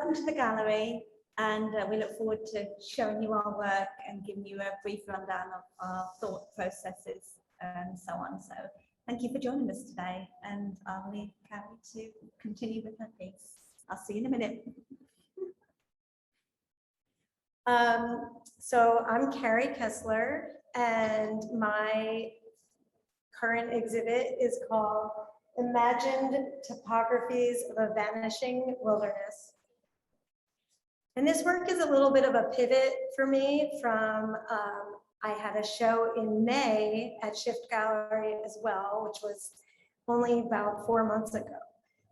welcome to the gallery, and we look forward to showing you our work and giving you a brief rundown of our thought processes and so on. So thank you for joining us today, and I'll leave Karey to continue with her piece. I'll see you in a minute. So I'm Karey Kessler, and my current exhibit is called Imagined Topographies of a Vanishing Wilderness. And this work is a little bit of a pivot for me from, I had a show in May at Shift Gallery as well, which was only about 4 months ago.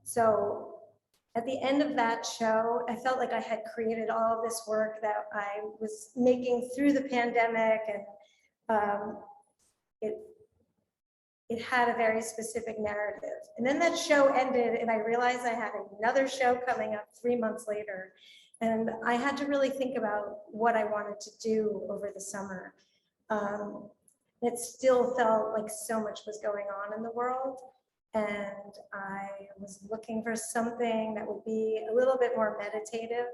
So at the end of that show, I felt like I had created all of this work that I was making through the pandemic, and it had a very specific narrative. And then that show ended, and I realized I had another show coming up 3 months later. And I had to really think about what I wanted to do over the summer. It still felt like so much was going on in the world. And I was looking for something that would be a little bit more meditative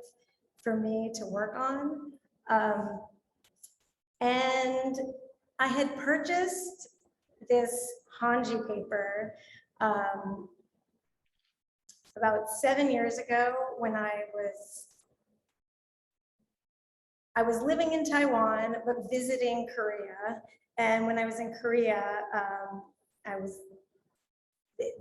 for me to work on. And I had purchased this Hanji paper about 7 years ago when I was living in Taiwan, but visiting Korea. And when I was in Korea,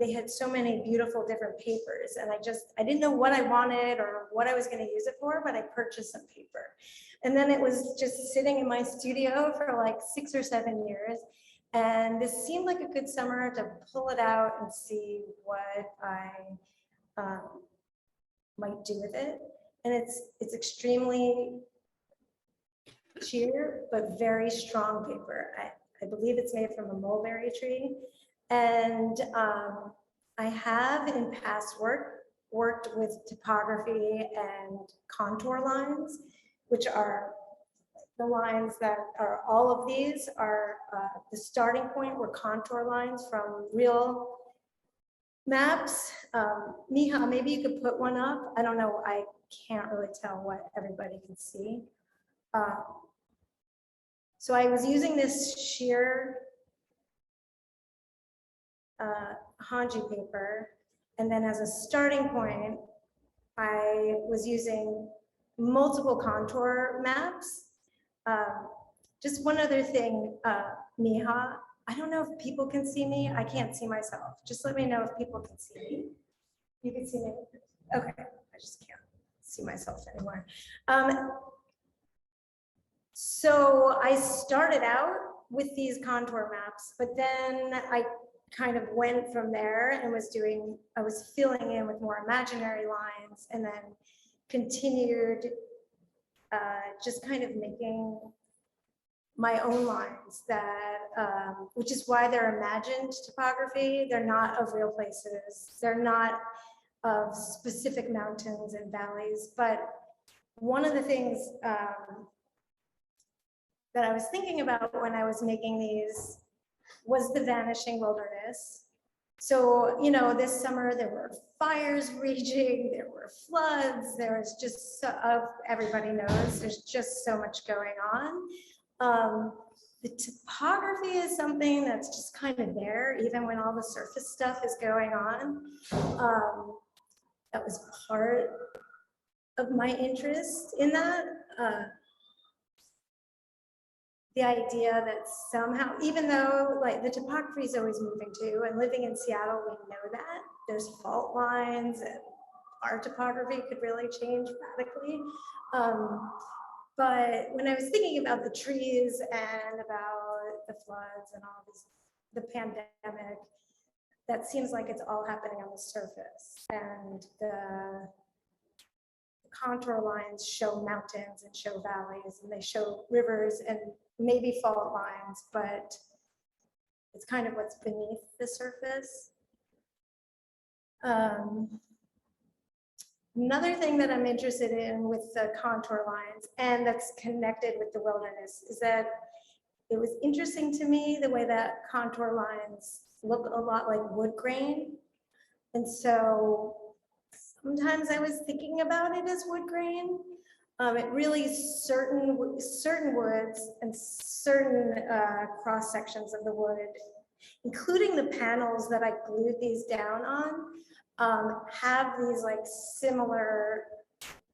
they had so many beautiful different papers, and I didn't know what I wanted or what I was going to use it for, but I purchased some paper. And then it was just sitting in my studio for like 6 or 7 years. And this seemed like a good summer to pull it out and see what I might do with it. And it's extremely sheer, but very strong paper. I believe it's made from a mulberry tree. And I have in past worked with topography and contour lines, which are the lines that are, all of these are the starting point were contour lines from real maps. Miha, maybe you could put one up. I don't know, I can't really tell what everybody can see. So I was using this sheer Hanji paper, and then as a starting point, I was using multiple contour maps. Just one other thing, Miha, I don't know if people can see me. I can't see myself. Just let me know if people can see me. You can see me? Okay, I just can't see myself anymore. So I started out with these contour maps, but then I kind of went from there and I was filling in with more imaginary lines, and then continued just kind of making my own lines that, which is why they're imagined topography. They're not of real places. They're not of specific mountains and valleys. But one of the things that I was thinking about when I was making these was the vanishing wilderness. So, you know, this summer there were fires raging, there were floods, there was just, everybody knows, there's just so much going on. The topography is something that's just kind of there, even when all the surface stuff is going on. That was part of my interest in that. The idea that somehow, even though like the topography is always moving too, and living in Seattle, we know that there's fault lines and our topography could really change radically. But when I was thinking about the trees and about the floods and all this, the pandemic, that seems like it's all happening on the surface, and the contour lines show mountains and show valleys, and they show rivers and maybe fault lines, but it's kind of what's beneath the surface. Another thing that I'm interested in with the contour lines, and that's connected with the wilderness, is that it was interesting to me the way that contour lines look a lot like wood grain. And so sometimes I was thinking about it as wood grain. It really certain woods and certain cross sections of the wood, including the panels that I glued these down on, have these like similar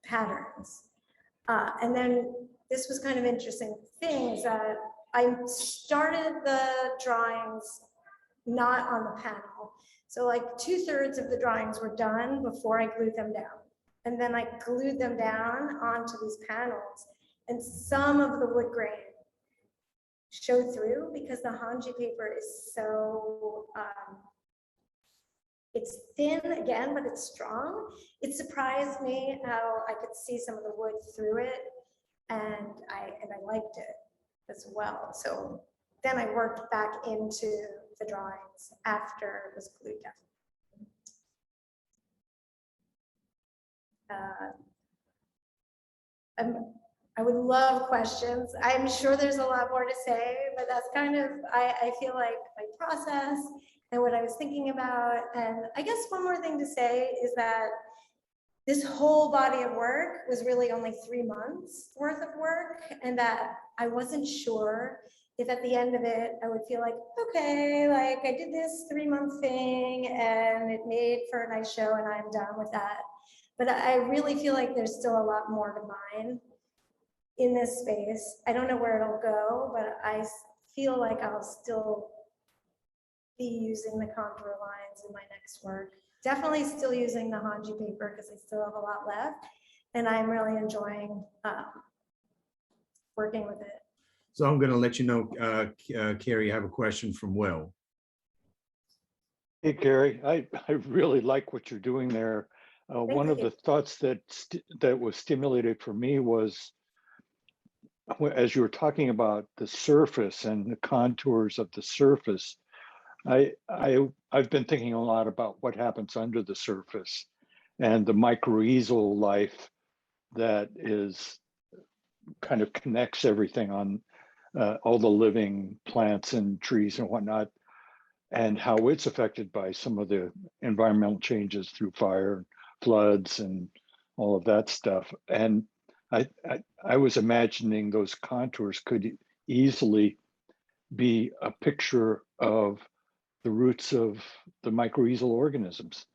patterns. And then this was kind of interesting thing is that I started the drawings not on the panel. So like 2/3 of the drawings were done before I glued them down. And then I glued them down onto these panels, and some of the wood grain showed through because the hanji paper is so, it's thin again, but it's strong. It surprised me how I could see some of the wood through it, and I liked it as well. So then I worked back into the drawings after it was glued down. I would love questions. I'm sure there's a lot more to say, but that's kind of, I feel like my process and what I was thinking about. And I guess one more thing to say is that this whole body of work was really only 3 months worth of work, and that I wasn't sure if at the end of it, I would feel like, okay, like I did this 3-month thing and it made for a nice show and I'm done with that. But I really feel like there's still a lot more to mine in this space. I don't know where it'll go, but I feel like I'll still be using the contour lines in my next work. Definitely still using the hanji paper because I still have a lot left, and I'm really enjoying working with it. So I'm going to let you know, Karey, I have a question from Will. Hey, Karey, I really like what you're doing there. One of the thoughts that was stimulated for me was, as you were talking about the surface and the contours of the surface, I've been thinking a lot about what happens under the surface and the mycorrhizal life that is kind of connects everything on all the living plants and trees and whatnot, and how it's affected by some of the environmental changes through fire, floods, and all of that stuff. And I was imagining those contours could easily be a picture of the roots of the mycorrhizal organisms.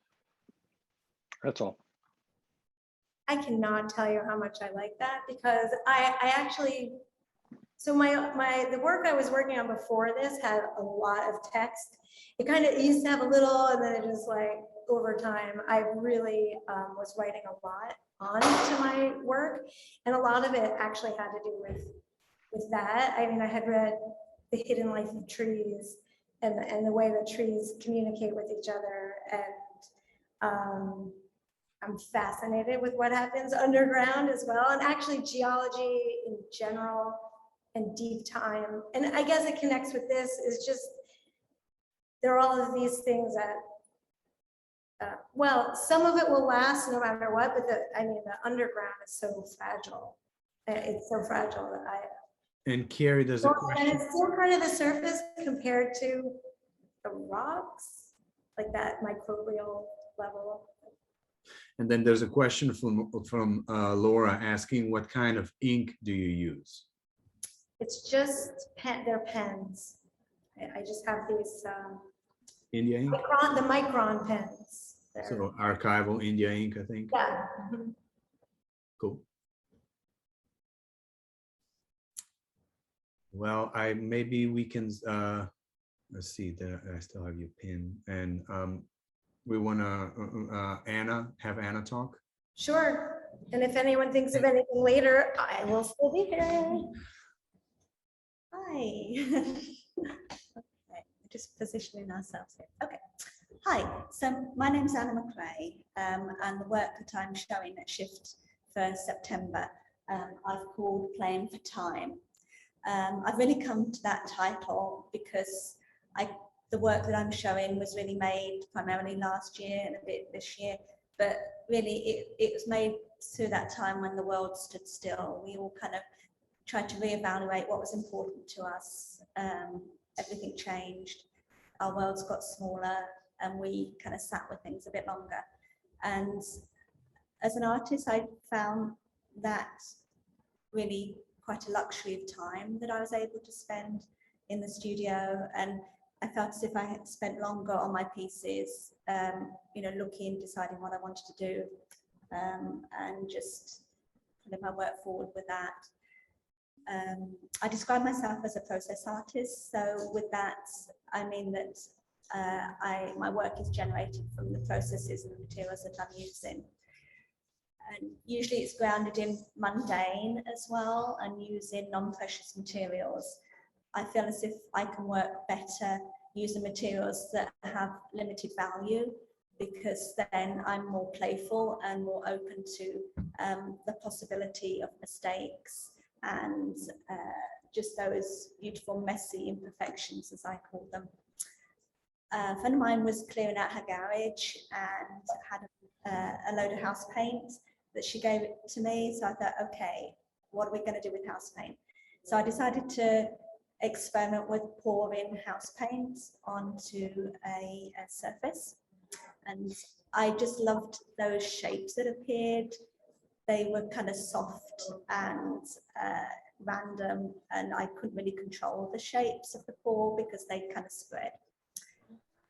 That's all. I cannot tell you how much I like that, because I actually, so the work I was working on before this had a lot of text. It kind of used to have a little, and then it just like over time, I really was writing a lot onto my work, and a lot of it actually had to do with that. I mean, I had read The Hidden Life of Trees and the way that trees communicate with each other, and I'm fascinated with what happens underground as well, and actually geology in general and deep time. And I guess it connects with this, is just, there are all of these things that, well, some of it will last no matter what, but the underground is so fragile. It's so fragile that And Karey, there's a question. and it's still kind of the surface compared to the rocks, like that microbial level. And then there's a question from Laura asking, what kind of ink do you use? It's just they're pens. I just have these India ink? the micron pens. So archival India ink, I think. Yeah. Cool. Well, maybe we can, let's see, I still have your pin, and we want to have Anna talk. Sure. And if anyone thinks of anything later, I will still be here. Hi. Okay, just positioning ourselves here. Okay. Hi. So my name's Anna Macrae, and the work that I'm showing at Shift for September, I've called Playing for Time. I've really come to that title because the work that I'm showing was really made primarily last year and a bit this year, but really it was made through that time when the world stood still. We all kind of tried to reevaluate what was important to us. Everything changed. Our worlds got smaller, and we kind of sat with things a bit longer. And as an artist, I found that really quite a luxury of time that I was able to spend in the studio, and I felt as if I had spent longer on my pieces, looking, deciding what I wanted to do, and just putting my work forward with that. I describe myself as a process artist, so with that I mean that my work is generated from the processes and the materials that I'm using. And usually it's grounded in mundane as well, and using non-precious materials. I feel as if I can work better using materials that have limited value, because then I'm more playful and more open to the possibility of mistakes and just those beautiful, messy imperfections, as I call them. A friend of mine was clearing out her garage and had a load of house paint that she gave it to me. So I thought, okay, what are we going to do with house paint? So I decided to experiment with pouring house paint onto a surface. And I just loved those shapes that appeared. They were kind of soft and random, and I couldn't really control the shapes of the pour because they kind of spread.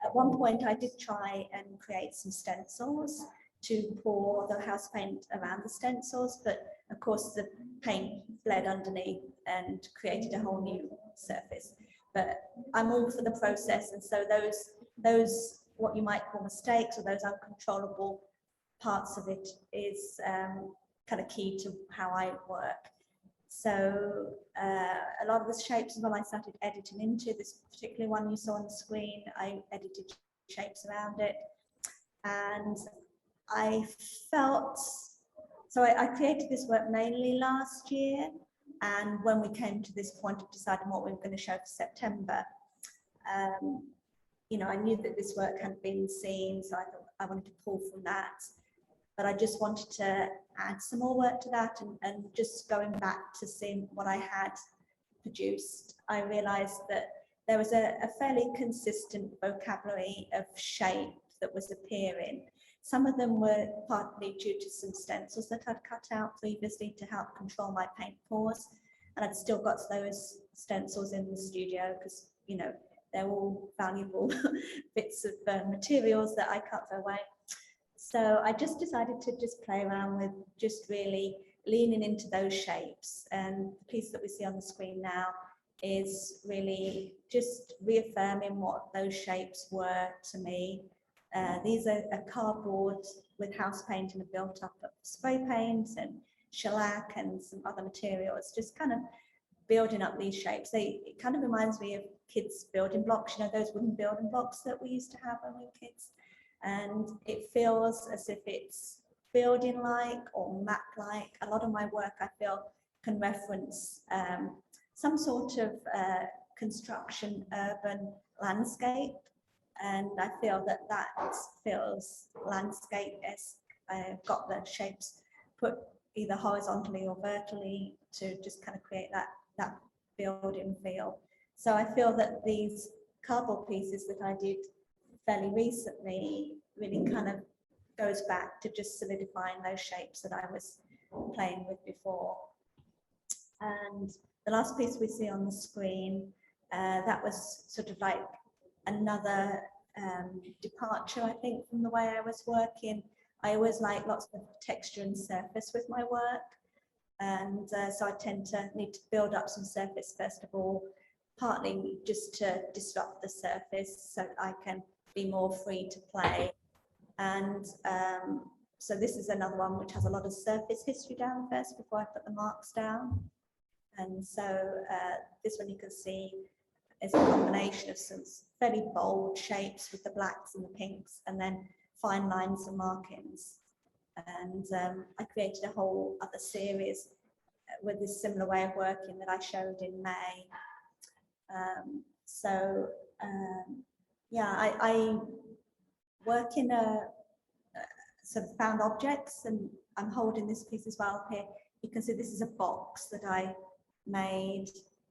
At one point, I did try and create some stencils to pour the house paint around the stencils, but of course the paint bled underneath and created a whole new surface. But I'm all for the process, and so those what you might call mistakes, or those uncontrollable parts of it, is kind of key to how I work. So a lot of the shapes, when I started editing into this particular one you saw on the screen, I edited shapes around it, and I felt, so I created this work mainly last year, and when we came to this point of deciding what we were going to show for September, I knew that this work hadn't been seen, so I thought I wanted to pull from that. But I just wanted to add some more work to that, and just going back to seeing what I had produced, I realized that there was a fairly consistent vocabulary of shape that was appearing. Some of them were partly due to some stencils that I'd cut out previously to help control my paint pours, and I'd still got those stencils in the studio because, they're all valuable bits of materials that I can't throw away. So I just decided to just play around with just really leaning into those shapes. And the piece that we see on the screen now is really just reaffirming what those shapes were to me. These are a cardboard with house paint and a built up of spray paint and shellac and some other materials, just kind of building up these shapes. It kind of reminds me of kids' building blocks, those wooden building blocks that we used to have when we were kids. And it feels as if it's building like or map like. A lot of my work, I feel, can reference some sort of construction urban landscape, and I feel that feels landscape-esque. I've got the shapes put either horizontally or vertically to just kind of create that building feel. So I feel that these cardboard pieces that I did fairly recently really kind of goes back to just solidifying those shapes that I was playing with before. And the last piece we see on the screen, that was sort of like another departure, I think, from the way I was working. I always like lots of texture and surface with my work, and so I tend to need to build up some surface first of all, partly just to disrupt the surface so that I can be more free to play. And so this is another one which has a lot of surface history down first before I put the marks down. And so this one you can see is a combination of some fairly bold shapes with the blacks and the pinks, and then fine lines and markings. And I created a whole other series with this similar way of working that I showed in May. Yeah, I work in a sort of found objects, and I'm holding this piece as well here. You can see this is a box that I made,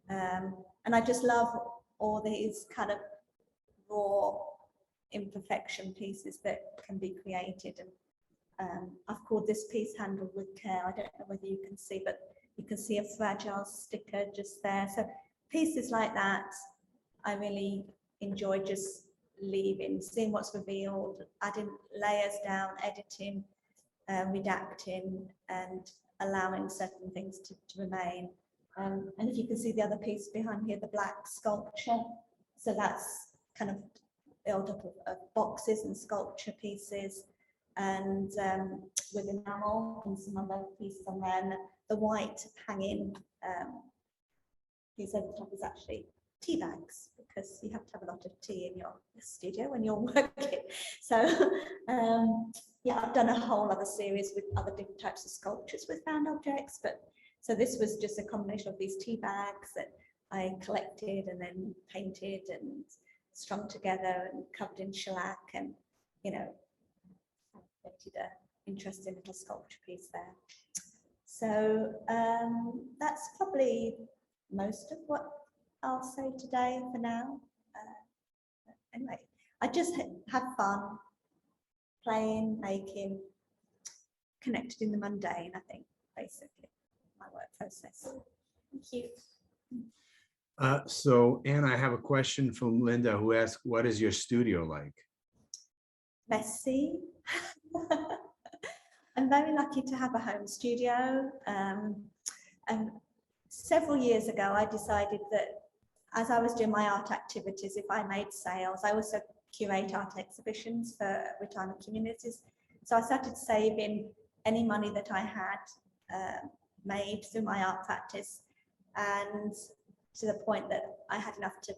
and I just love all these kind of raw imperfection pieces that can be created, and I've called this piece Handled with Care. I don't know whether you can see, but you can see a fragile sticker just there. So pieces like that, I really enjoy just leaving, seeing what's revealed, adding layers down, editing, redacting, and allowing certain things to remain. And if you can see the other piece behind here, the black sculpture. So that's kind of built up of boxes and sculpture pieces, and with enamel and some other pieces on there. And the white hanging piece over the top is actually tea bags, because you have to have a lot of tea in your studio when you're working. So yeah, I've done a whole other series with other different types of sculptures with found objects, but so this was just a combination of these tea bags that I collected and then painted and strung together and covered in shellac, and created an interesting little sculpture piece there. So that's probably most of what I'll say today for now. Anyway, I just had fun playing, making, connected in the mundane, I think, basically, my work process. Thank you. So Anne, I have a question from Linda, who asked, what is your studio like? Messy. I'm very lucky to have a home studio. And several years ago, I decided that as I was doing my art activities, if I made sales, I also curate art exhibitions for retirement communities. So I started saving any money that I had made through my art practice, and to the point that I had enough to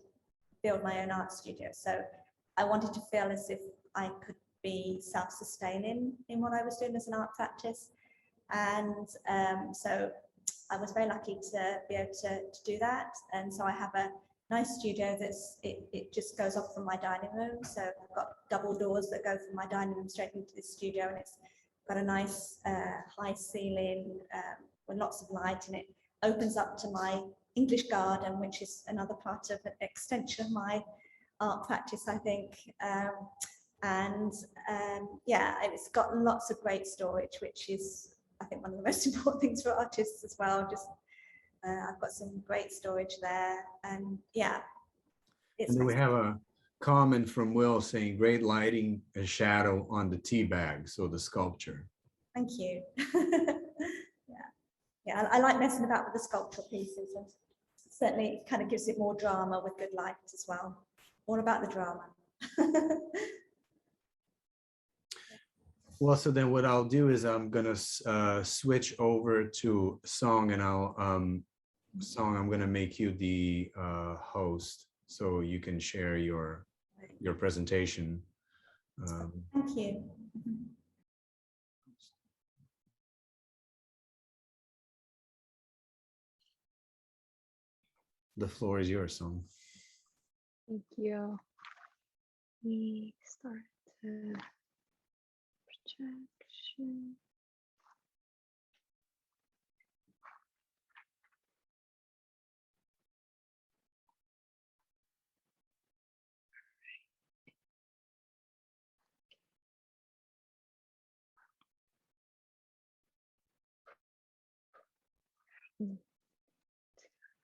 build my own art studio. So I wanted to feel as if I could be self-sustaining in what I was doing as an art practice. And so I was very lucky to be able to do that. And so I have a nice studio that's, it just goes off from my dining room. So I've got double doors that go from my dining room straight into the studio, and it's got a nice high ceiling with lots of light, and it opens up to my English garden, which is another part of an extension of my art practice, I think. Yeah, it's got lots of great storage, which is, I think, one of the most important things for artists as well. Just I've got some great storage there, and yeah. And then we have a comment from Will saying, great lighting and shadow on the tea bag, so the sculpture. Thank you. Yeah, I like messing about with the sculptural pieces, and certainly it kind of gives it more drama with good light as well. All about the drama. Well, so then what I'll do is I'm gonna switch over to Song, and Song, I'm gonna make you the host, so you can share your presentation. Thank you. The floor is yours, Song. Thank you. We start the projection.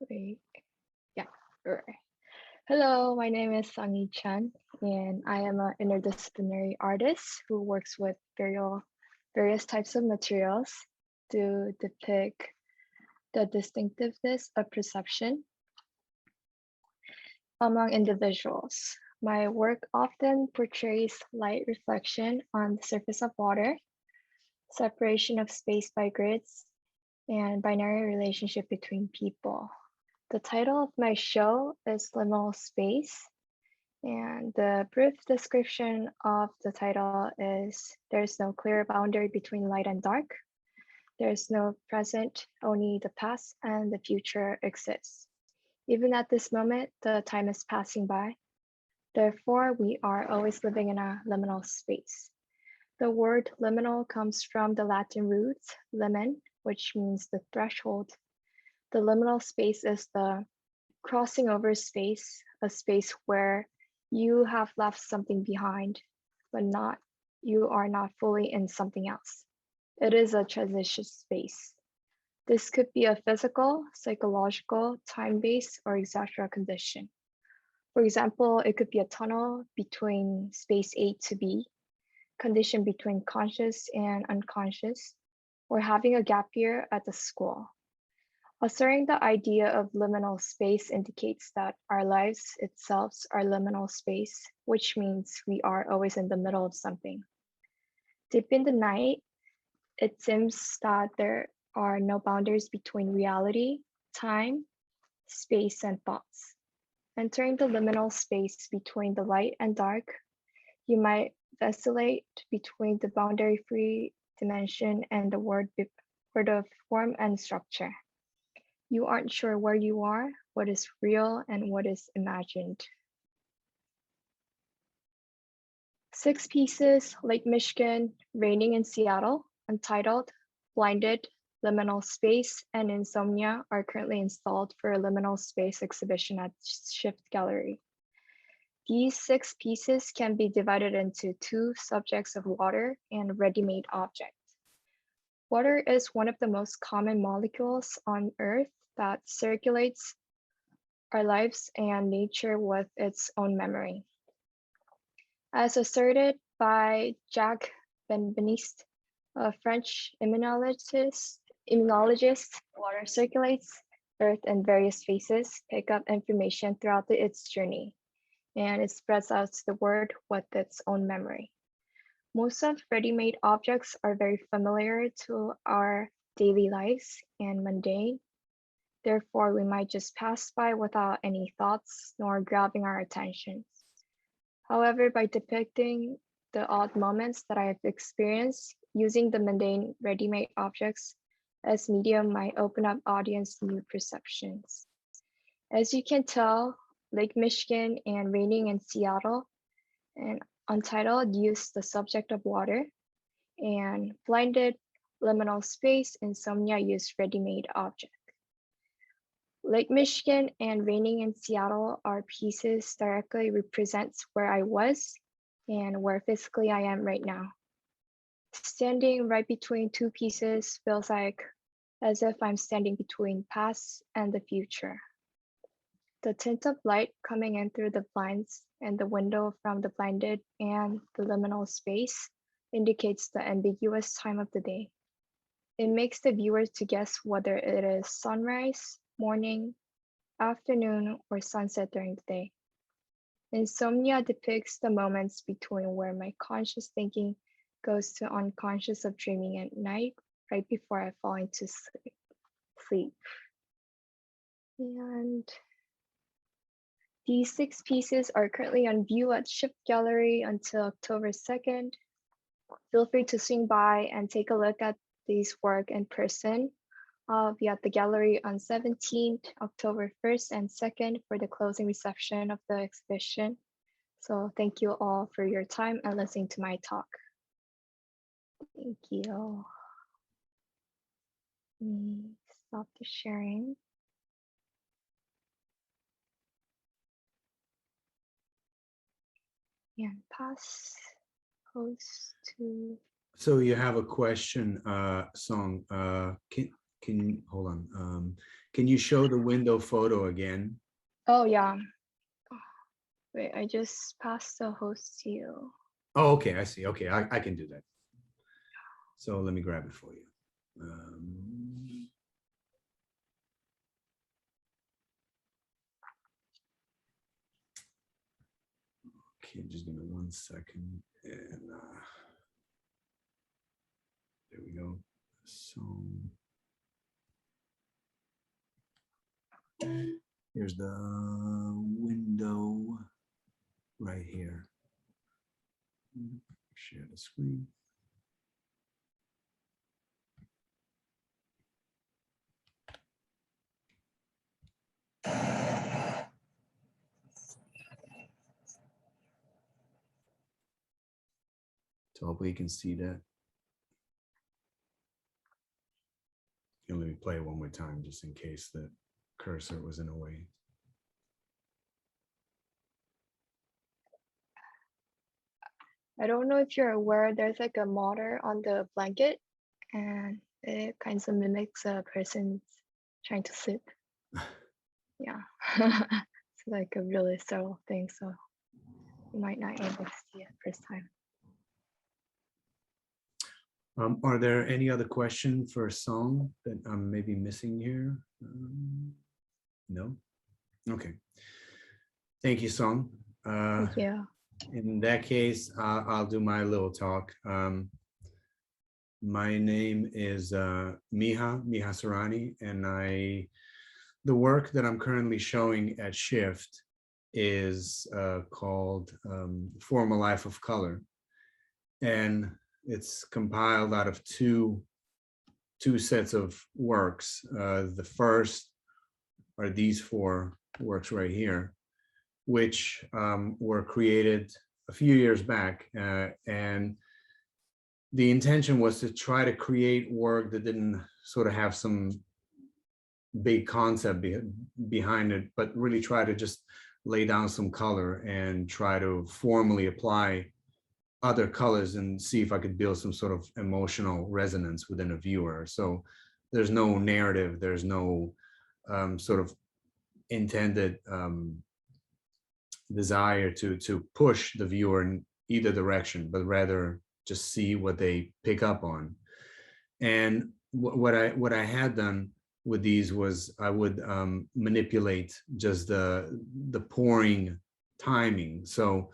Wait. Yeah, all right. Hello, my name is Chun, and I am an interdisciplinary artist who works with various types of materials to depict the distinctiveness of perception among individuals. My work often portrays light reflection on the surface of water, separation of space by grids, and binary relationship between people. The title of my show is Liminal Space, and the brief description of the title is, there's no clear boundary between light and dark. There's no present, only the past and the future exists. Even at this moment, the time is passing by. Therefore, we are always living in a liminal space. The word liminal comes from the Latin root limen, which means the threshold. The liminal space is the crossing over space, a space where you have left something behind, but not you are not fully in something else. It is a transition space. This could be a physical, psychological, time-based, or etc. condition. For example, it could be a tunnel between space A to B, condition between conscious and unconscious, or having a gap year at the school. Asserting the idea of liminal space indicates that our lives itself are liminal space, which means we are always in the middle of something. Deep in the night, it seems that there are no boundaries between reality, time, space, and thoughts. Entering the liminal space between the light and dark, you might vacillate between the boundary-free dimension and the word of form and structure. You aren't sure where you are, what is real, and what is imagined. 6 pieces, Lake Michigan, Raining in Seattle, Untitled, Blinded, Liminal Space, and Insomnia are currently installed for a liminal space exhibition at Shift Gallery. These 6 pieces can be divided into 2 subjects of water and ready-made objects. Water is one of the most common molecules on Earth that circulates our lives and nature with its own memory. As asserted by Jacques Benveniste, a French immunologist, water circulates Earth in various phases, pick up information throughout its journey, and it spreads out to the world with its own memory. Most of ready-made objects are very familiar to our daily lives and mundane. Therefore, we might just pass by without any thoughts nor grabbing our attention. However, by depicting the odd moments that I have experienced, using the mundane ready-made objects as medium might open up audience new perceptions. As you can tell, Lake Michigan and Raining in Seattle and Untitled use the subject of water, and Blinded, Liminal Space, Insomnia use ready-made object. Lake Michigan and Raining in Seattle are pieces directly represents where I was and where physically I am right now. Standing right between 2 pieces feels like as if I'm standing between past and the future. The tint of light coming in through the blinds and the window from the blinded and the liminal space indicates the ambiguous time of the day. It makes the viewer to guess whether it is sunrise, morning, afternoon, or sunset during the day. Insomnia depicts the moments between where my conscious thinking goes to unconscious of dreaming at night, right before I fall into sleep. And these 6 pieces are currently on view at Shift Gallery until October 2nd. Feel free to swing by and take a look at these work in person. I'll be at the gallery on 17th, October 1st and 2nd for the closing reception of the exhibition. So thank you all for your time and listening to my talk. Thank you. Let me stop the sharing. And pass host to. So you have a question, Song. Can hold on. Can you show the window photo again? Oh yeah. Wait, I just passed the host to you. Oh, okay, I see. Okay, I can do that. So let me grab it for you. Okay, just give me 1 second. And there we go. So here's the window right here. Share the screen. So hopefully you can see that. Let me play it one more time just in case the cursor was in a way. I don't know if you're aware, there's like a motor on the blanket and it kind of mimics a person trying to sleep. Yeah. It's like a really subtle thing, so you might not able to see it first time. Are there any other question for a song that I'm maybe missing here? No? Okay. Thank you, Song. Thank you. In that case, I'll do my little talk. My name is Miha Sarani, and the work that I'm currently showing at Shift is called Form a Life of Color. And it's compiled out of two sets of works. The first are these 4 works right here, which were created a few years back. And the intention was to try to create work that didn't sort of have some big concept behind it, but really try to just lay down some color and try to formally apply other colors and see if I could build some sort of emotional resonance within a viewer. So there's no narrative, there's no sort of intended desire to push the viewer in either direction, but rather just see what they pick up on. And what I had done with these was I would manipulate just the pouring timing. So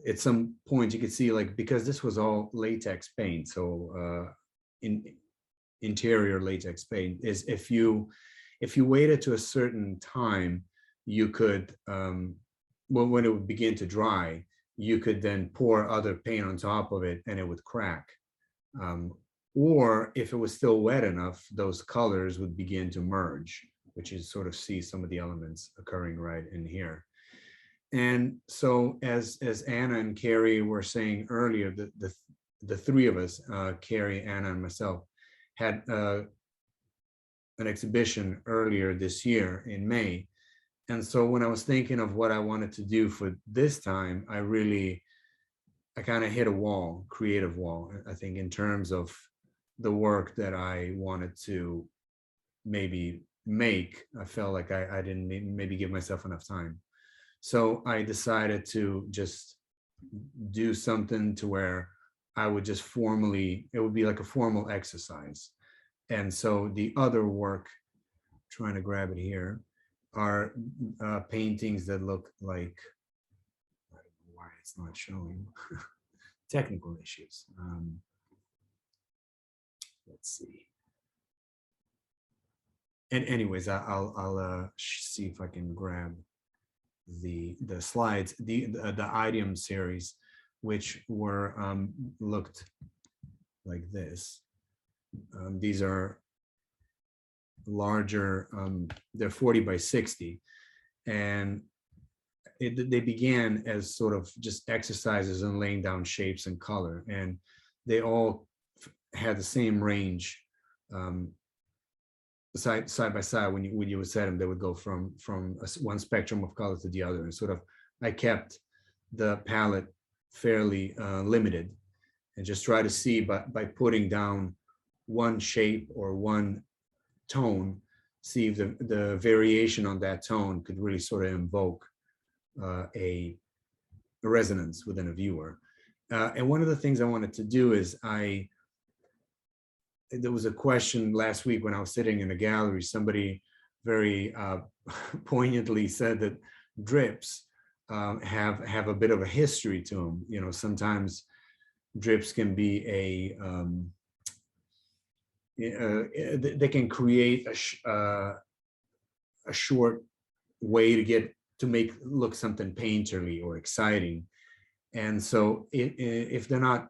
at some point you could see, like, because this was all latex paint, so interior latex paint, is if you waited to a certain time, you could when it would begin to dry, you could then pour other paint on top of it and it would crack. Or if it was still wet enough, those colors would begin to merge, which you sort of see some of the elements occurring right in here. And so as Anna and Karey were saying earlier, the 3 of us, Karey, Anna, and myself, had an exhibition earlier this year in May. And so when I was thinking of what I wanted to do for this time, I kind of hit a wall, creative wall, I think, in terms of the work that I wanted to maybe make. I felt like I didn't maybe give myself enough time. So I decided to just do something to where I would just it would be like a formal exercise. And so the other work, trying to grab it here, are paintings that look like, I don't know why it's not showing, technical issues. Let's see. And anyways, I'll see if I can grab the slides, the idiom series, which were looked like this. These are larger, they're 40 by 60, and they began as sort of just exercises in laying down shapes and color, and they all had the same range. Side by side, when you would set them, they would go from one spectrum of color to the other. And sort of, I kept the palette fairly limited, and just try to see by putting down one shape or one tone, see if the variation on that tone could really sort of invoke a resonance within a viewer. And one of the things I wanted to do is there was a question last week when I was sitting in a gallery. Somebody very poignantly said that drips have a bit of a history to them. You know, sometimes drips can be they can create a short way to make look something painterly or exciting. And so if they're not,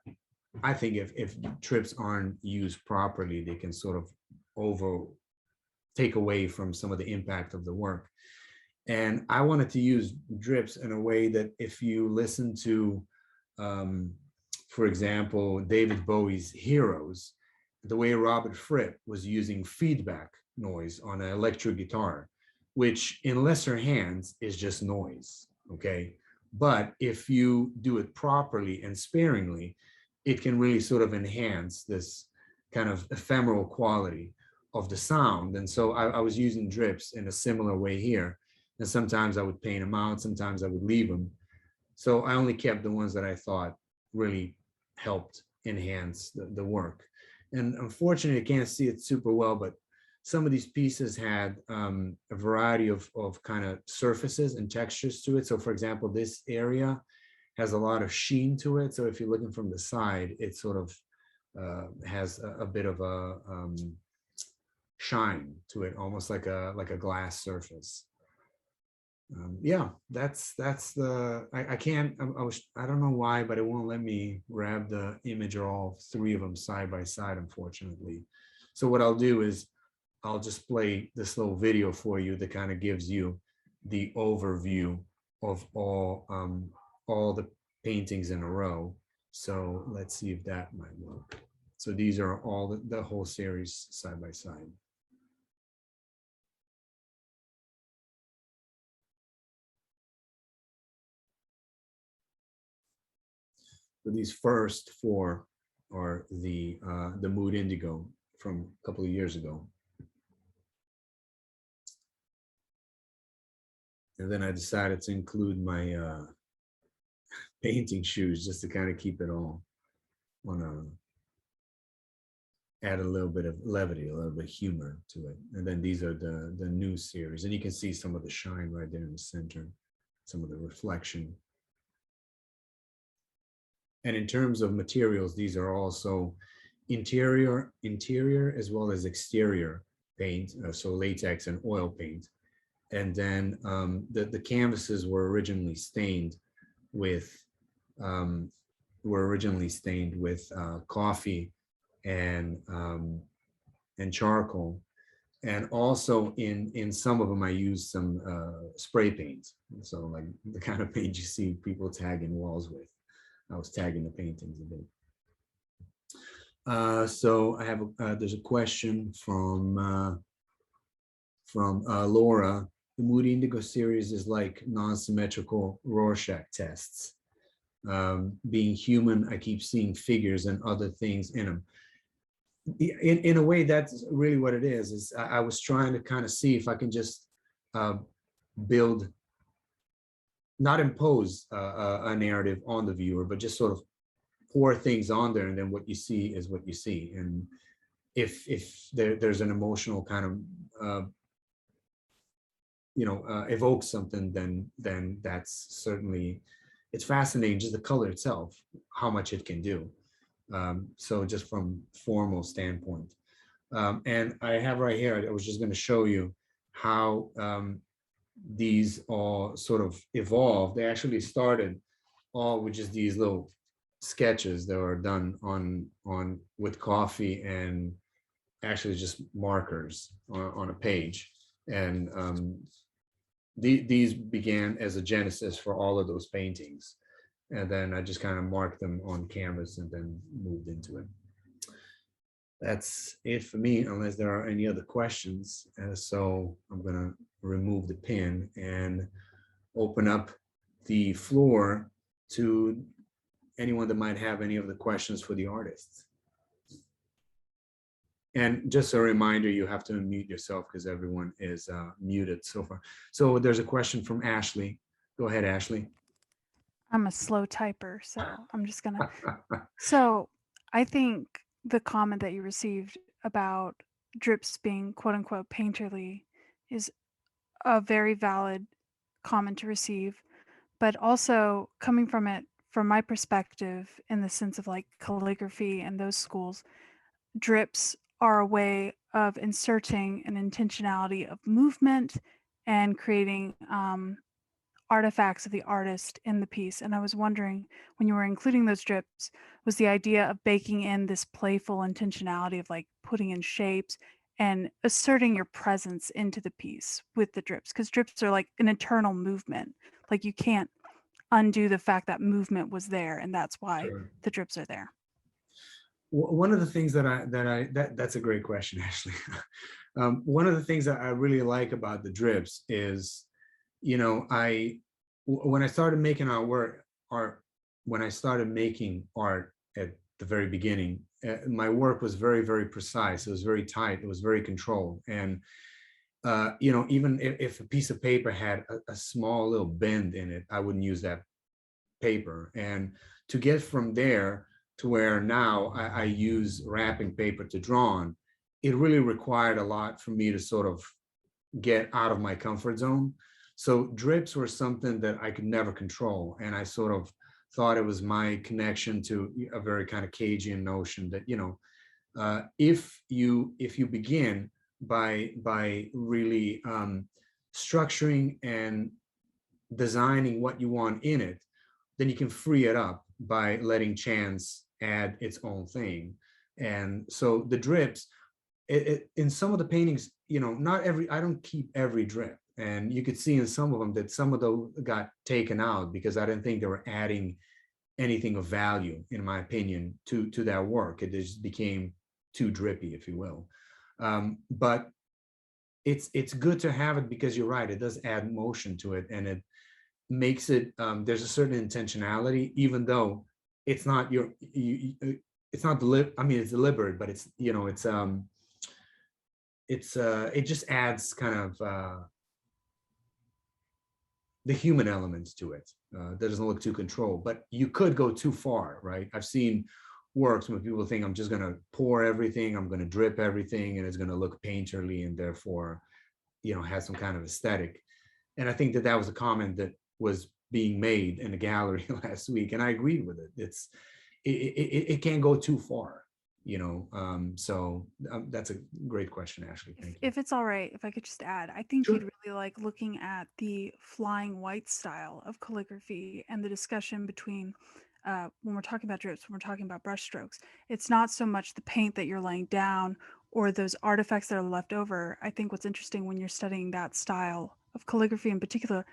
I think if drips aren't used properly, they can sort of take away from some of the impact of the work. And I wanted to use drips in a way that if you listen to, for example, David Bowie's Heroes, the way Robert Fripp was using feedback noise on an electric guitar, which in lesser hands is just noise, okay? But if you do it properly and sparingly, it can really sort of enhance this kind of ephemeral quality of the sound. And so I was using drips in a similar way here. And sometimes I would paint them out, sometimes I would leave them. So I only kept the ones that I thought really helped enhance the work. And unfortunately, I can't see it super well, but some of these pieces had a variety of kind of surfaces and textures to it. So for example, this area has a lot of sheen to it. So if you're looking from the side, it sort of has a bit of a shine to it, almost like a glass surface. Yeah, that's the, I don't know why, but it won't let me grab the image of all three of them side by side, unfortunately. So what I'll do is I'll just play this little video for you that kind of gives you the overview of all the paintings in a row. So let's see if that might work. So these are all the whole series side by side. So these first four are the Mood Indigo from a couple of years ago. And then I decided to include my painting shoes just to kind of keep it all on add a little bit of levity, a little bit of humor to it. And then these are the new series. And you can see some of the shine right there in the center, some of the reflection. And in terms of materials, these are also interior as well as exterior paint, so latex and oil paint. And then the canvases were originally stained with coffee and charcoal. And also in some of them, I used some spray paint. So like the kind of paint you see people tagging walls with. I was tagging the paintings a bit. So I have there's a question from Laura. The Moody Indigo series is like non-symmetrical Rorschach tests. Being human, I keep seeing figures and other things in them. In a way, that's really what it is I was trying to kind of see if I can just build, not impose a narrative on the viewer, but just sort of pour things on there, and then what you see is what you see. And if there's an emotional kind of evokes something, then that's certainly, it's fascinating, just the color itself, how much it can do. So just from formal standpoint. And I have right here, I was just going to show you how these all sort of evolved. They actually started all with just these little sketches that were done on with coffee and actually just markers on a page. And these began as a genesis for all of those paintings. And then I just kind of marked them on canvas and then moved into it. That's it for me, unless there are any other questions. So I'm going to remove the pin and open up the floor to anyone that might have any of the questions for the artists. And just a reminder, you have to unmute yourself because everyone is muted so far. So there's a question from Ashley. Go ahead, Ashley. I'm a slow typer, so I'm just gonna. So I think the comment that you received about drips being quote unquote painterly is a very valid comment to receive, but also coming from it from my perspective in the sense of like calligraphy and those schools, drips are a way of inserting an intentionality of movement and creating artifacts of the artist in the piece. And I was wondering, when you were including those drips, was the idea of baking in this playful intentionality of like putting in shapes and asserting your presence into the piece with the drips? Because drips are like an eternal movement. Like you can't undo the fact that movement was there, and that's why Sure. the drips are there. One of the things that's a great question, Ashley. One of the things that I really like about the drips is, when I started making when I started making art at the very beginning, my work was very, very precise. It was very tight. It was very controlled. And, you know, even if a piece of paper had a small little bend in it, I wouldn't use that paper. And to get from there to where now I use wrapping paper to draw on, it really required a lot for me to sort of get out of my comfort zone. So drips were something that I could never control. And I sort of thought it was my connection to a very kind of Cajun notion that, you know, if you begin by really structuring and designing what you want in it, then you can free it up by letting chance add its own thing. And so the drips, in some of the paintings, you know, I don't keep every drip. And you could see in some of them that some of those got taken out because I didn't think they were adding anything of value, in my opinion, to that work. It just became too drippy, if you will. But it's good to have it because you're right, it does add motion to it, and it makes it, there's a certain intentionality, even though it's not it's not I mean, it's deliberate, but it's, you know, it just adds kind of the human elements to it. That doesn't look too controlled, but you could go too far, right? I've seen works when people think I'm just going to pour everything, I'm going to drip everything, and it's going to look painterly, and therefore, you know, has some kind of aesthetic. And I think that that was a comment that was being made in the gallery last week, and I agreed with it. It can't go too far, you know. So that's a great question, Ashley. Thank you. If it's all right, if I could just add, I think Sure. you'd really like looking at the flying white style of calligraphy and the discussion between when we're talking about drips, when we're talking about brush strokes. It's not so much the paint that you're laying down or those artifacts that are left over. I think what's interesting when you're studying that style of calligraphy in particular,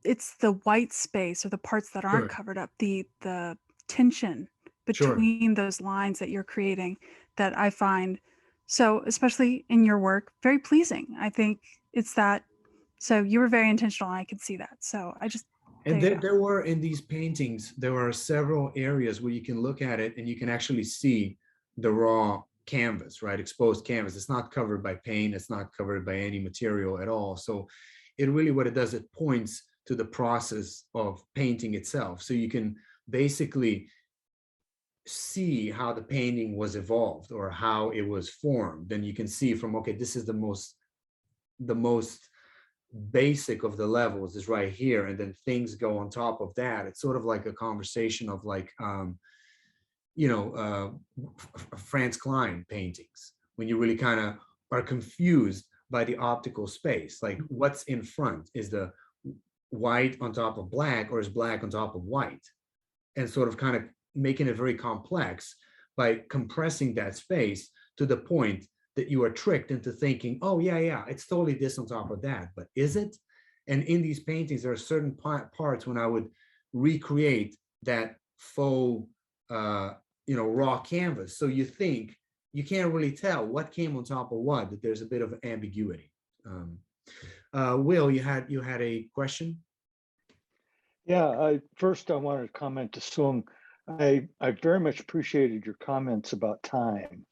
it's the white space or the parts that aren't Sure. covered up, the tension Sure. between those lines that you're creating, that I find so, especially in your work, very pleasing. I think it's that. So you were very intentional, and I could see that. So I just, And there you go. there were, in these paintings, there were several areas where you can look at it and you can actually see the raw canvas, right? Exposed canvas. It's not covered by paint. It's not covered by any material at all. So it really, what it does, it points to the process of painting itself. So you can basically see how the painting was evolved or how it was formed. Then you can see from, okay, this is the most basic of the levels is right here, and then things go on top of that. It's sort of like a conversation of like, you know, Franz Klein paintings, when you really kind of are confused by the optical space, like what's in front, is the white on top of black, or is black on top of white, and sort of kind of making it very complex by compressing that space to the point that you are tricked into thinking, oh yeah, it's totally this on top of that, but is it? And in these paintings, there are certain parts when I would recreate that faux, you know, raw canvas. So you think, you can't really tell what came on top of what, that there's a bit of ambiguity. Will, you had a question? Yeah, first I wanted to comment to Sung. I very much appreciated your comments about time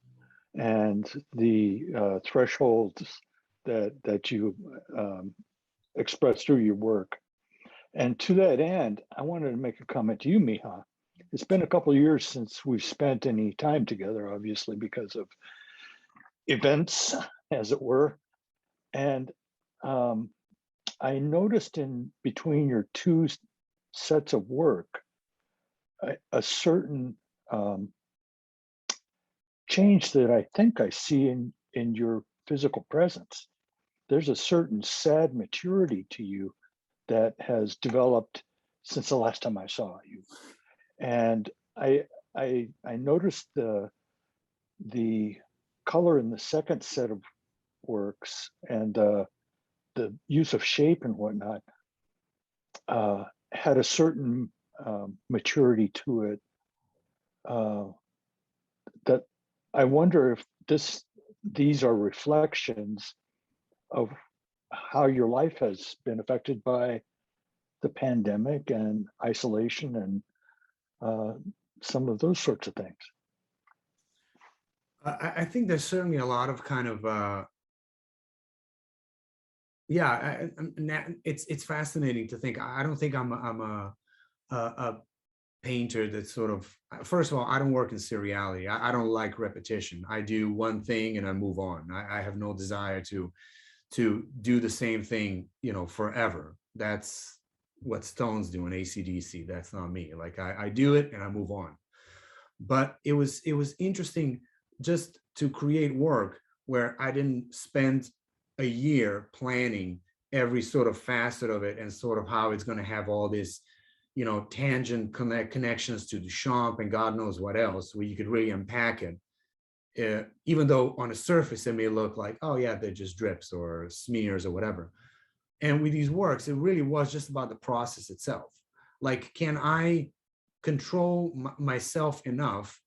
and the thresholds that you expressed through your work. And to that end, I wanted to make a comment to you, Miha. It's been a couple of years since we've spent any time together, obviously, because of events, as it were. And I noticed in between your two sets of work, a certain change that I think I see in your physical presence. There's a certain sad maturity to you that has developed since the last time I saw you. And I noticed the color in the second set of works and the use of shape and whatnot had a certain maturity to it that I wonder if these are reflections of how your life has been affected by the pandemic and isolation and some of those sorts of things. I think there's certainly a lot of kind of it's fascinating to think. I don't think I'm a painter that's sort of, first of all, I don't work in seriality. I don't like repetition. I do one thing and I move on. I have no desire to do the same thing, you know, forever. That's what Stones do in AC/DC. That's not me. Like I do it and I move on. But it was interesting just to create work where I didn't spend a year planning every sort of facet of it and sort of how it's going to have all this, you know, tangent connections to Duchamp and God knows what else, where you could really unpack it. Even though on the surface it may look like, oh yeah, they're just drips or smears or whatever. And with these works, it really was just about the process itself. Like, can I control myself enough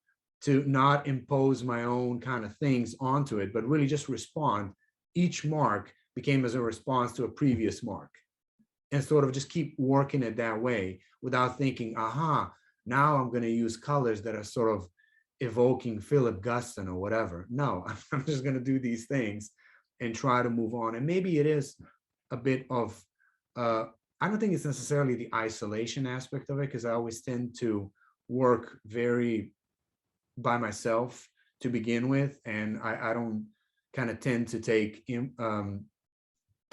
to not impose my own kind of things onto it, but really just respond? Each mark became as a response to a previous mark, and sort of just keep working it that way without thinking, aha, now I'm going to use colors that are sort of evoking Philip Guston or whatever. No, I'm just going to do these things and try to move on. And maybe it is a bit of, I don't think it's necessarily the isolation aspect of it, because I always tend to work very by myself to begin with. And I don't kind of tend to take kind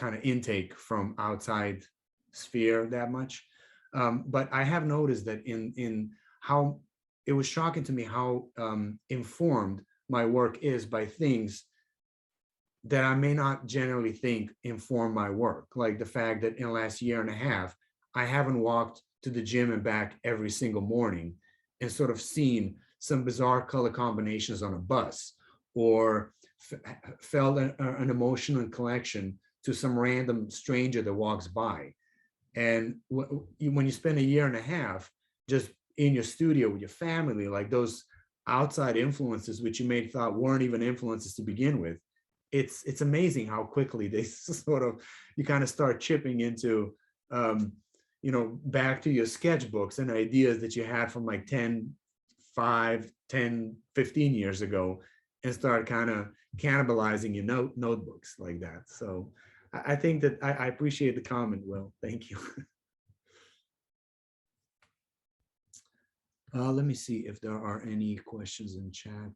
of intake from outside sphere that much. But I have noticed that in how it was shocking to me how informed my work is by things that I may not generally think inform my work. Like the fact that in the last year and a half, I haven't walked to the gym and back every single morning and sort of seen some bizarre color combinations on a bus, or felt an emotional connection to some random stranger that walks by. And when you spend a year and a half just in your studio with your family, like those outside influences, which you may have thought weren't even influences to begin with, it's amazing how quickly they sort of, you kind of start chipping into, you know, back to your sketchbooks and ideas that you had from like 5, 10, 15 years ago, and start kind of cannibalizing your notebooks like that. So I think that I appreciate the comment, Will. Thank you. Let me see if there are any questions in chat.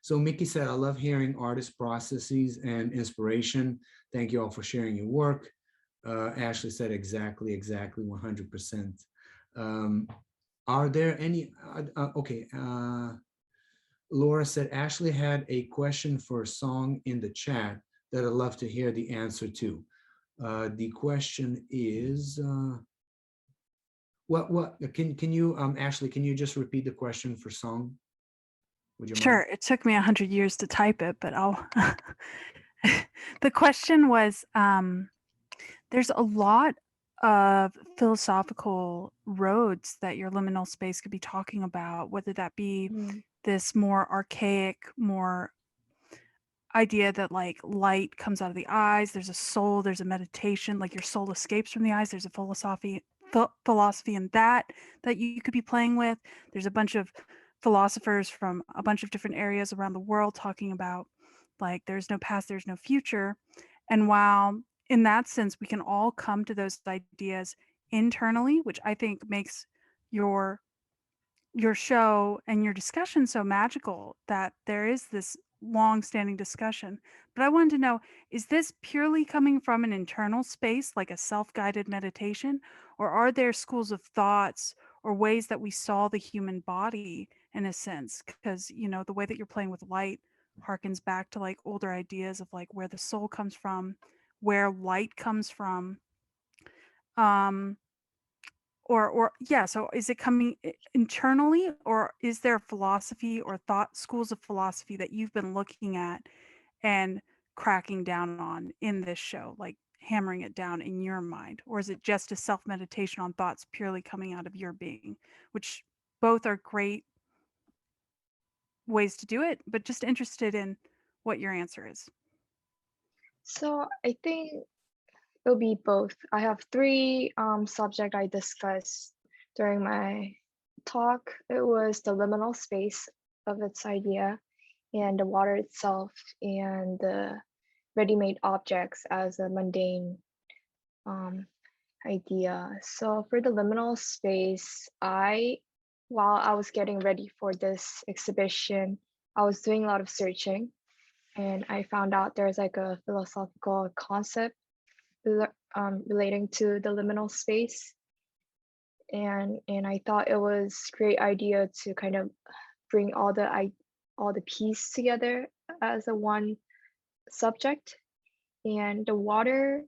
So Mickey said, I love hearing artist processes and inspiration. Thank you all for sharing your work. Ashley said exactly 100%. Are there any, okay. Laura said, Ashley had a question for a song in the chat that I'd love to hear the answer to. The question is, what can you, Ashley, can you just repeat the question for song? Would you mind? Sure. It took me 100 years to type it, but I'll. The question was, there's a lot of philosophical roads that your liminal space could be talking about, whether that be this more archaic, more idea that like light comes out of the eyes, there's a soul, there's a meditation, like your soul escapes from the eyes, there's a philosophy in that you could be playing with. There's a bunch of philosophers from a bunch of different areas around the world talking about like there's no past, there's no future. And while in that sense we can all come to those ideas internally, which I think makes your show and your discussion so magical, that there is this long-standing discussion. But I wanted to know, is this purely coming from an internal space, like a self-guided meditation, or are there schools of thoughts or ways that we saw the human body in a sense? Because, you know, the way that you're playing with light harkens back to like older ideas of like where the soul comes from, where light comes from. Or yeah, so is it coming internally, or is there philosophy or schools of philosophy that you've been looking at and cracking down on in this show, like hammering it down in your mind? Or is it just a self-meditation on thoughts purely coming out of your being, which both are great ways to do it, but just interested in what your answer is. So I think it'll be both. I have three subject I discussed during my talk. It was the liminal space of its idea, and the water itself, and the ready-made objects as a mundane idea. So for the liminal space, while I was getting ready for this exhibition, I was doing a lot of searching, and I found out there's like a philosophical concept relating to the liminal space. And I thought it was a great idea to kind of bring all the pieces together as a one subject. And the water,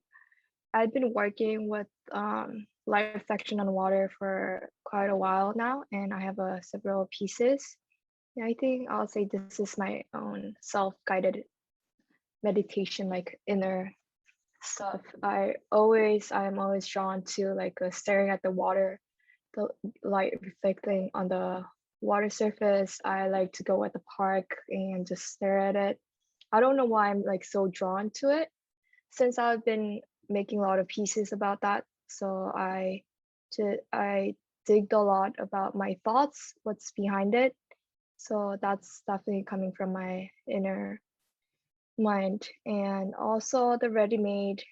I've been working with light reflection on water for quite a while now, and I have several pieces. And I think I'll say this is my own self-guided meditation, like inner stuff. I'm always drawn to like staring at the water, the light reflecting on the water surface. I like to go at the park and just stare at it. I don't know why I'm like so drawn to it, since I've been making a lot of pieces about that. So I digged a lot about my thoughts, what's behind it. So that's definitely coming from my inner mind. And also the ready-made,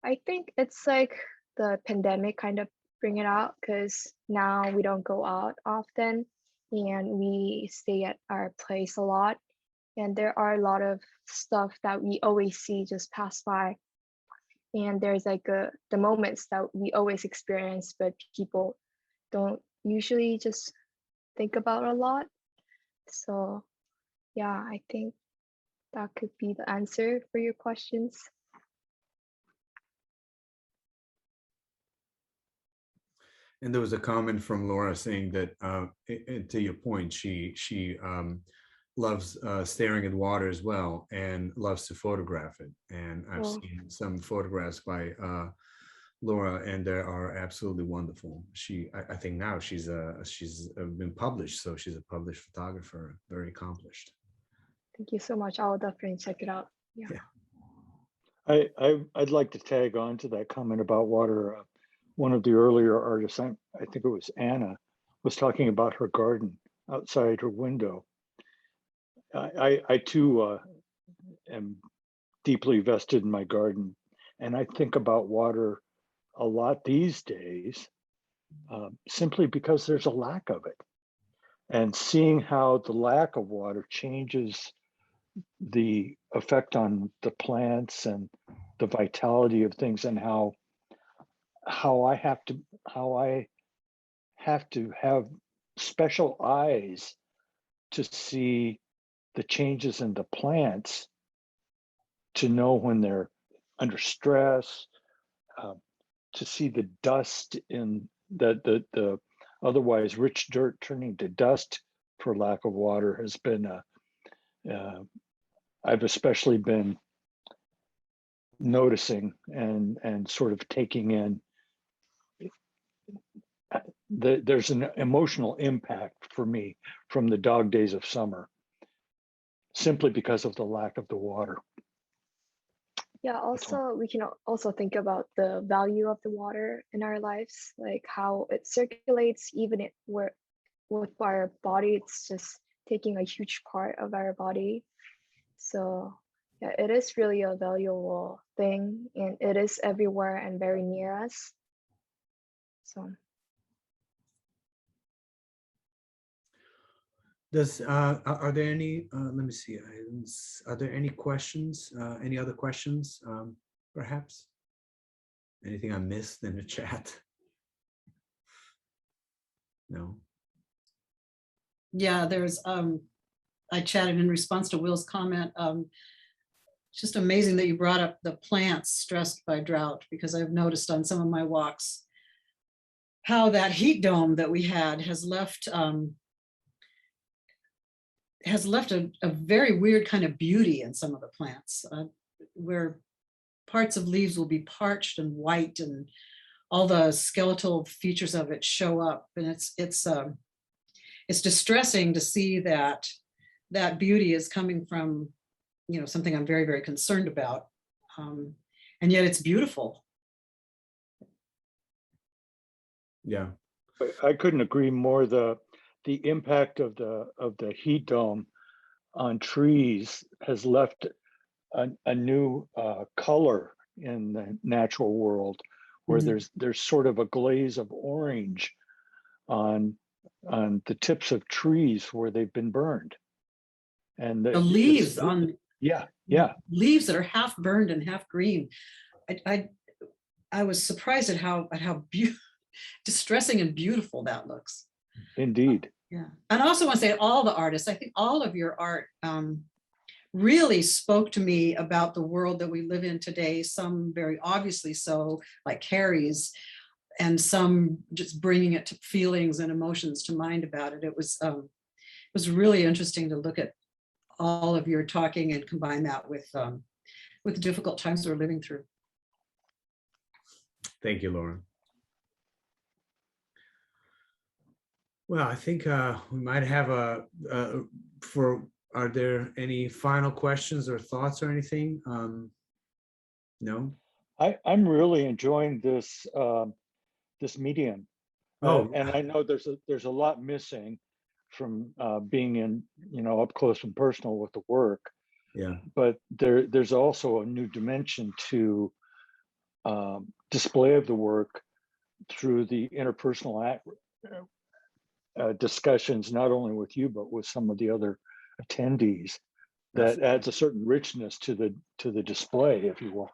I think it's like the pandemic kind of bring it out, because now we don't go out often and we stay at our place a lot. And there are a lot of stuff that we always see just pass by. And there's like the moments that we always experience, but people don't usually just think about a lot. So yeah, I think that could be the answer for your questions. And there was a comment from Laura saying that, to your point, she loves staring at water as well, and loves to photograph it. And I've seen some photographs by Laura, and they are absolutely wonderful. I think now she's been published, so she's a published photographer, very accomplished. Thank you so much. I'll definitely check it out. Yeah. I'd like to tag on to that comment about water. One of the earlier artists, I think it was Anna, was talking about her garden outside her window. I too am deeply vested in my garden, and I think about water a lot these days, simply because there's a lack of it. And seeing how the lack of water changes the effect on the plants and the vitality of things, and how I have to have special eyes to see the changes in the plants, to know when they're under stress, to see the dust in the otherwise rich dirt turning to dust for lack of water has been I've especially been noticing and sort of taking in. There's an emotional impact for me from the dog days of summer, simply because of the lack of the water. Yeah, also we can also think about the value of the water in our lives, like how it circulates, even with our body, it's just taking a huge part of our body. So yeah, it is really a valuable thing, and it is everywhere and very near us. So are there any, let me see, are there any questions, any other questions, perhaps? Anything I missed in the chat? No? Yeah, there's, I chatted in response to Will's comment. Just amazing that you brought up the plants stressed by drought, because I've noticed on some of my walks how that heat dome that we had has left a very weird kind of beauty in some of the plants, where parts of leaves will be parched and white, and all the skeletal features of it show up. And it's distressing to see that beauty is coming from, something I'm very, very concerned about. And yet it's beautiful. Yeah. I couldn't agree more. The impact of the heat dome on trees has left a new color in the natural world, where Mhm. there's sort of a glaze of orange on the tips of trees where they've been burned. And The leaves on yeah. leaves that are half burned and half green. I was surprised at how distressing and beautiful that looks. Indeed. Yeah, and I also want to say all the artists, I think all of your art really spoke to me about the world that we live in today. Some very obviously so, like Karey's, and some just bringing it to feelings and emotions to mind about it. It was really interesting to look at all of your talking and combine that with the difficult times we're living through. Thank you, Laura. Well, I think we might have are there any final questions or thoughts or anything? No? I'm really enjoying this this medium. Oh, And I know there's a lot missing from being in, up close and personal with the work, yeah. but there's also a new dimension to display of the work through the interpersonal discussions, not only with you, but with some of the other attendees, that adds a certain richness to the display, if you will.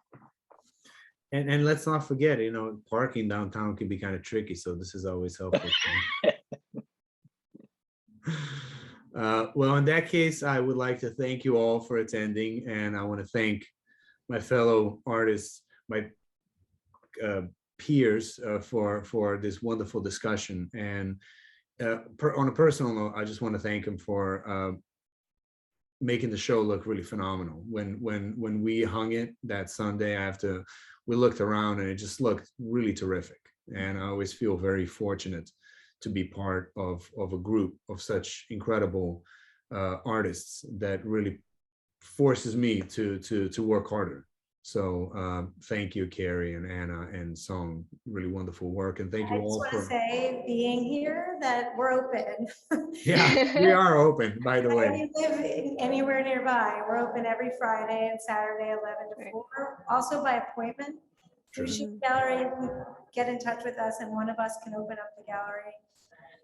And let's not forget, parking downtown can be kind of tricky, so this is always helpful. Well, in that case, I would like to thank you all for attending, and I want to thank my fellow artists, my peers, for this wonderful discussion. And on a personal note, I just want to thank them for making the show look really phenomenal. When we hung it that Sunday, we looked around and it just looked really terrific. And I always feel very fortunate to be part of a group of such incredible artists that really forces me to work harder. So thank you, Karey and Anna and Song, really wonderful work. And thank you all I just for want to say, being here, that we're open. Yeah, we are open, by the way. If you live anywhere nearby, we're open every Friday and Saturday, 11 to 4, also by appointment. Sure. Shoot gallery, get in touch with us and one of us can open up the gallery.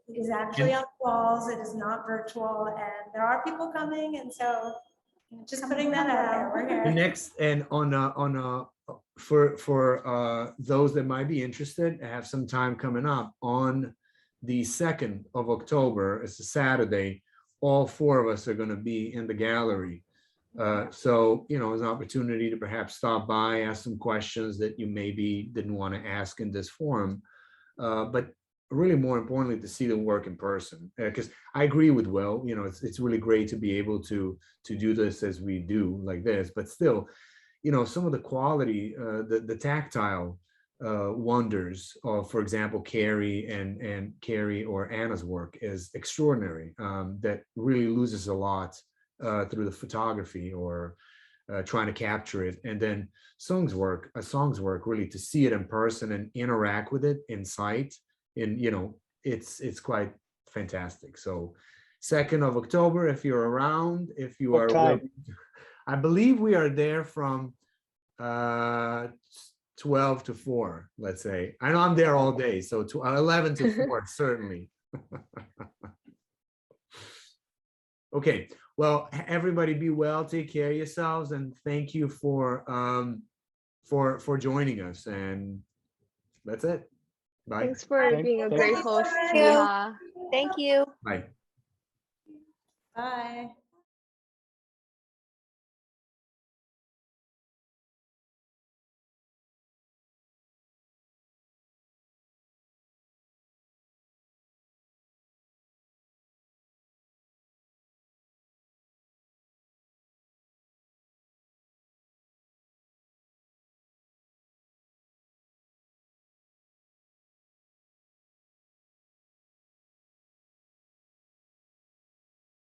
It is actually on the walls, it is not virtual, and there are people coming, and so just putting that out there, we're The here. next, and for those that might be interested, I have some time coming up on the 2nd of October. It's a Saturday. All 4 of us are going to be in the gallery. So, it's an opportunity to perhaps stop by, ask some questions that you maybe didn't want to ask in this forum. But really, more importantly, to see the work in person. Because I agree with Will, it's really great to be able to do this as we do like this. But still, some of the quality, the tactile wonders of, for example, Karey and Karey or Anna's work is extraordinary. That really loses a lot through the photography or trying to capture it. And then a song's work, really to see it in person and interact with it in sight, and it's quite fantastic. So 2nd of October, if you're around, if you What are time? willing, I believe we are there from 12 to 4, let's say. I know I'm there all day, so 11 to 4 certainly. Okay, well, everybody be well, take care of yourselves, and thank you for joining us. And that's it. Bye. Thanks for being a great Thank you. host, Miha. Thank you. Bye. Bye.